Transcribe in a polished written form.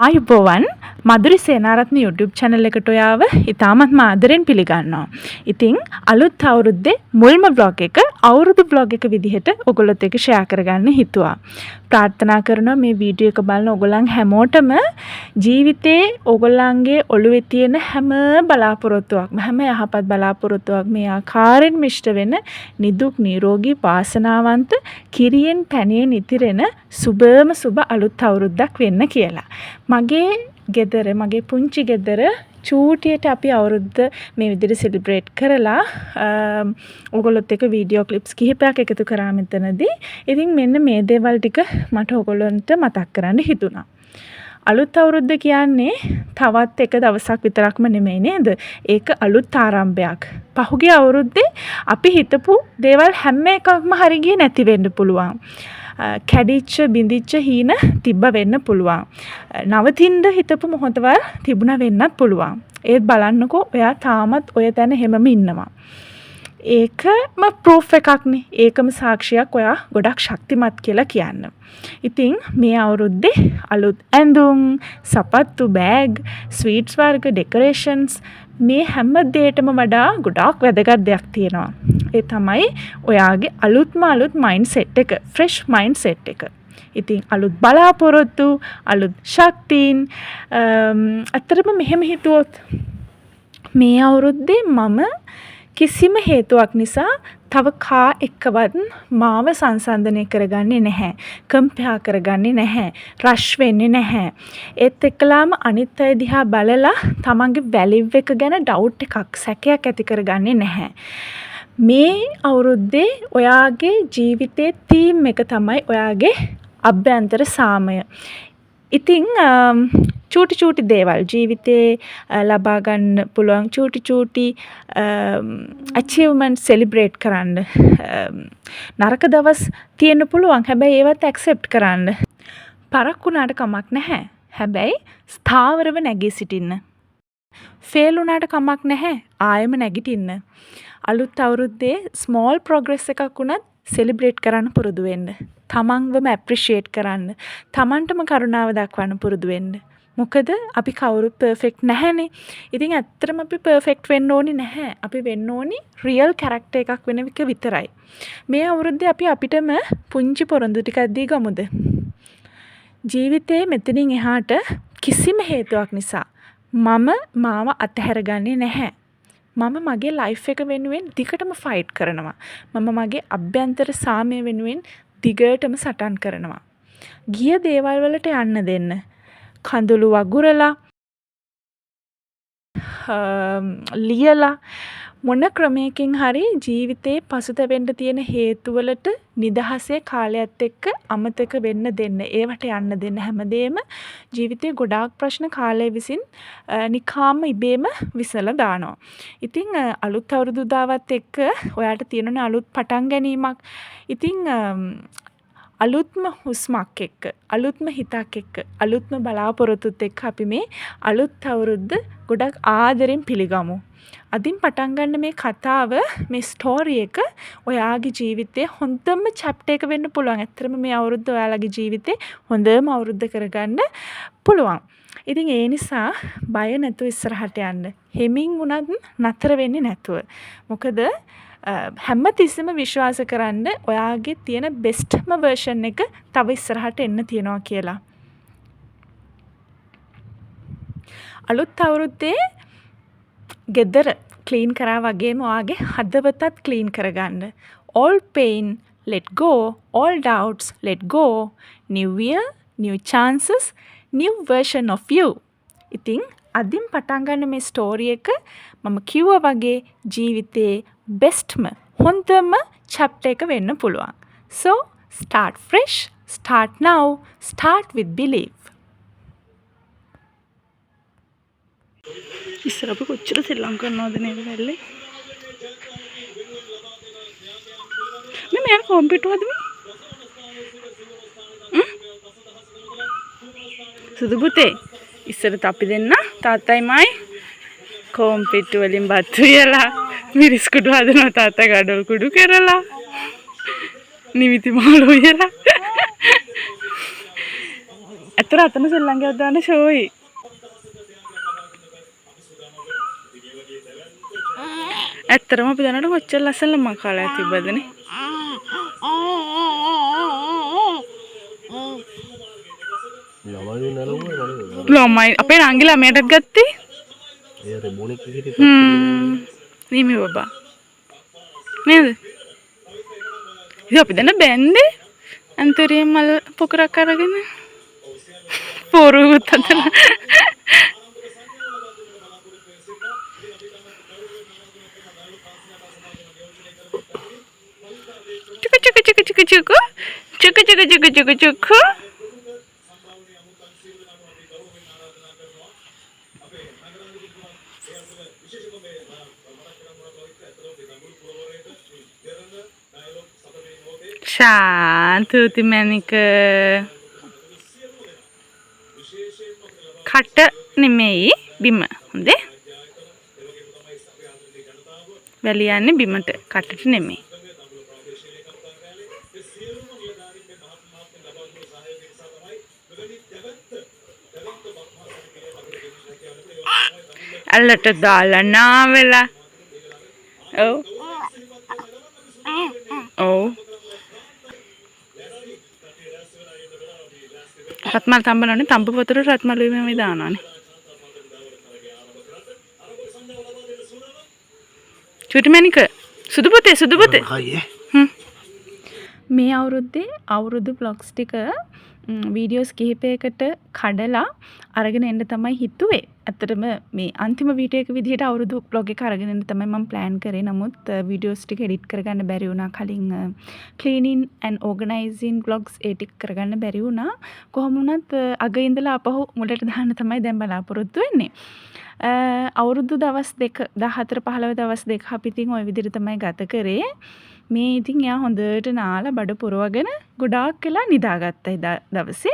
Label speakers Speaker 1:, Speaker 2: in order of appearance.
Speaker 1: ආයුබෝවන් මధుරි Senaratne YouTube channel එකට ඔයාව ඉතාමත්ම ආදරෙන් පිළිගන්නවා. ඉතින් අලුත් අවුරුද්දේ මුල්ම vlog එක අවුරුදු vlog එක විදිහට ඔයගොල්ලොත් එක්ක share කරගන්න හිතුවා. ප්‍රාර්ථනා කරනවා මේ වීඩියෝ එක බලන ඔයගොල්ලන් හැමෝටම ජීවිතේ ඔයගොල්ලන්ගේ ඔළුවේ තියෙන හැම බලාපොරොත්තුවක්ම හැම යහපත් බලාපොරොත්තුවක් මේ ආකාරයෙන් මිෂ්ඨ වෙන නිදුක් නිරෝගී වාසනාවන්ත කිරියෙන් පැණියෙන් ඉතිරෙන සුබම සුබ අලුත් අවුරුද්දක් වෙන්න කියලා. මගේ ගෙදර මගේ පුංචි ගෙදර චූටියට අපි අවුරුද්ද මේ විදිහට සෙලිබ්‍රේට් කරලා ඔයගොල්ලොත් එක්ක වීඩියෝ ක්ලිප්ස් කිහිපයක් එකතු කරා මෙතනදී. ඉතින් මෙන්න මේ දේවල් ටික මට ඔයගොල්ලන්ට මතක් කරන්න හිතුණා. අලුත් අවුරුද්ද කියන්නේ තවත් එක දවසක් විතරක්ම නෙමෙයි නේද? ඒක අලුත් ආරම්භයක්. පහුගිය අවුරුද්දේ අපි හිතපු දේවල් හැම එකක්ම හරි ගියේ නැති වෙන්න පුළුවන්. කැඩිච්ච බිඳිච්ච හීන තිබ්බ වෙන්න පුළුවන්. නවතින්න හිතපු මොහොතවල් තිබුණා වෙන්නත් පුළුවන්. ඒත් බලන්නකෝ ඔයා තාමත් ඔය තැන හැමම ඉන්නවා. ඒකම ප්‍රූෆ් එකක්නේ. ඒකම සාක්ෂියක් ඔයා ගොඩක් ශක්තිමත් කියලා කියන්න. ඉතින් මේ අවුරුද්දේ අලුත් ඇඳුම්, සපත්තු, බෑග්, ස්වීට්ස් වර්ග, ඩෙකොරේෂන්ස් මේ හැම දෙයකටම වඩා ගොඩාක් වැදගත් දෙයක් තියෙනවා. ඒ තමයි ඔයාගේ අලුත්ම අලුත් මයින්ඩ්සෙට් එක, ෆ්‍රෙෂ් මයින්ඩ්සෙට් එක. ඉතින් අලුත් බලාපොරොත්තු, අලුත් ශක්තියින් අතරම මෙහෙම හිතුවොත් මේ අවුරුද්දේ මම කිසිම හේතුවක් නිසා තව කා එක්කවත් මාව සංසන්දනය කරගන්නේ නැහැ. කම්පෙයා කරගන්නේ නැහැ. රෂ් වෙන්නේ නැහැ. ඒත් එක්කලාම අනිත් අය දිහා බලලා තමන්ගේ වැලිව් එක ගැන ඩවුට් එකක්, සැකයක් ඇති කරගන්නේ නැහැ. මේ අවුරුද්දේ ඔයාගේ ජීවිතේ තීම් එක තමයි ඔයාගේ අභ්‍යන්තර සාමය. ඉතින් චූටි දේවල් ජීවිතේ ලබා ගන්න පුළුවන් චූටි achievement celebrate කරන්න. නරක දවස් තියෙන්න පුළුවන්. හැබැයි ඒවත් accept කරන්න. පරක් වුණාට කමක් නැහැ. හැබැයි ස්ථාවරව නැගී සිටින්න. ෆේල් වුණාට කමක් නැහැ. ආයෙම නැගිටින්න. අලුත් අවුරුද්දේ small progress එකක් වුණත් celebrate කරන්න පුරුදු වෙන්න. තමන්වම appreciate කරන්න. තමන්ටම කරුණාව දක්වන්න පුරුදු වෙන්න. මොකද අපි කවුරුත් perfect නැහැනේ. ඉතින් ඇත්තටම අපි perfect වෙන්න ඕනි නැහැ. අපි වෙන්න ඕනි real character එකක් වෙන එක විතරයි. මේ අවුරුද්දේ අපි අපිටම පුංචි පොරොන්දු ටිකක් දී ගමුද? ජීවිතේ මෙතනින් එහාට කිසිම හේතුවක් නිසා මම මාව අතහැරගන්නේ නැහැ. මම මගේ ලයිෆ් එක වෙනුවෙන් දිගටම ෆයිට් කරනවා. මම මගේ අභ්‍යන්තර සාමය වෙනුවෙන් දිගටම සටන් කරනවා. ගිය දේවල් වලට යන්න දෙන්න. කඳුළු වගුරලා ලියලා මොන ක්‍රමයකින් හරි ජීවිතේ පසුතැවෙන්න තියෙන හේතු වලට නිදහසේ කාලයත් එක්ක අමතක වෙන්න දෙන්න. ඒවට යන්න දෙන්න. හැමදේම ජීවිතේ ගොඩාක් ප්‍රශ්න කාලය විසින් නිකාම ඉබේම විසලා දානවා. ඉතින් අලුත් අවුරුදු දාවත් එක්ක ඔයාට තියෙනනේ අලුත් පටන් ගැනීමක්. ඉතින් අලුත්ම හුස්මක් එක්ක, අලුත්ම හිතක් එක්ක, අලුත්ම බලාපොරොත්තුත් එක්ක අපි මේ අලුත් අවුරුද්ද ගොඩක් ආදරෙන් පිළිගමු. අදින් පටන් ගන්න මේ කතාව, මේ ස්ටෝරි එක ඔයාගේ ජීවිතේ හොඳම චැප්ටර් එක වෙන්න පුළුවන්. ඇත්තටම මේ අවුරුද්ද ඔයාලගේ ජීවිතේ හොඳම අවුරුද්ද කරගන්න පුළුවන්. ඉතින් ඒ නිසා බය නැතුව ඉස්සරහට යන්න. හෙමින් වුණත් නතර වෙන්නේ නැතුව. මොකද හැම තිස්සෙම විශ්වාස කරන්න ඔයාගේ තියෙන බෙස්ට්ම වර්ෂන් එක තව ඉස්සරහට එන්න තියෙනවා කියලා. අලුත් අවුරුද්දේ ගෙදර ක්ලීන් කරා වගේම ඔයාගේ හදවතත් ක්ලීන් කරගන්න. all pain let go, all doubts let go. New year, new chances, new version of you. ඉතින් අදින් පටන් ගන්න මේ ස්ටෝරි එක මම කිව්වා වගේ ජීවිතේ බෙස්ට්ම හොඳම chapter එක වෙන්න පුළුවන්. So start fresh, start now, start with belief. ඉස්සර අපි කොච්චර ශ්‍රී ලංකන්නවද නේද වෙල්ලේ? මේ මම කොම්පියුටර් හදමු. සුදු පුතේ ඉස්සරත් අපි දෙන්න තාත්තයි මයි කොම්පියුටර් වලින් බත් වියලා මිරිස් කුඩු හදනවා තාත්තා ගඩොල් කුඩු කරලා නිවිති මාළු වියලා ඇත්තට අතන සෙල්ලංගයක් දාන්න ෂෝයි. ඇත්තටම අපි දැනට කොච්චර ලස්සන ළමා කාලයක් තිබ්බදනේ. ළමයි අපේ නංගි ළමයටත් ගත්තේ.
Speaker 2: ඒ රෙමෝනික් විදිහට
Speaker 1: නීමි බබා. නේද? ඉතින් අපි දැන් බැන්දේ අන්තරිය මල් පොකරක් අරගෙන පොරුත් අතන චුක ශාන්තුති මැනික කට නෙමෙයි බිම හොඳේ වැලියන්නේ බිමට කටට නෙමෙයි අල්ලට දාලා නාවෙලා ඔව් රත්මල් තඹනනේ තඹ පොතට රත්මල් වීමේ දානවානේ චුටිමැනික සුදු පොතේ මේ අවුරුද්දේ අවුරුදු බ්ලොග්ස් ටික වීඩියෝස් කිහිපයකට කඩලා අරගෙන එන්න තමයි හිතුවේ. ඇත්තටම මේ අන්තිම වීඩියෝ එක විදිහට අවුරුදු බ්ලොග් එක අරගෙන එන්න තමයි මම ප්ලෑන් කරේ. නමුත් වීඩියෝස් ටික එඩිට් කරගන්න බැරි වුණා. කලින් ක්ලීනින් ඇන්ඩ් ඕගනයිසින් බ්ලොග්ස් ඒ ටික කරගන්න බැරි වුණා. කොහොම වුණත් අග ඉඳලා අපහු මුලට දාන්න තමයි දැන් බලාපොරොත්තු වෙන්නේ. අවුරුදු දවස් 2 14 15 දවස් 2 අපි ඉතින් ওই විදිහට තමයි ගත කරේ. මේ ඉතින් එයා හොඳට නාලා බඩ පුරවගෙන ගොඩාක් වෙලා නිදාගත්තා දවසේ.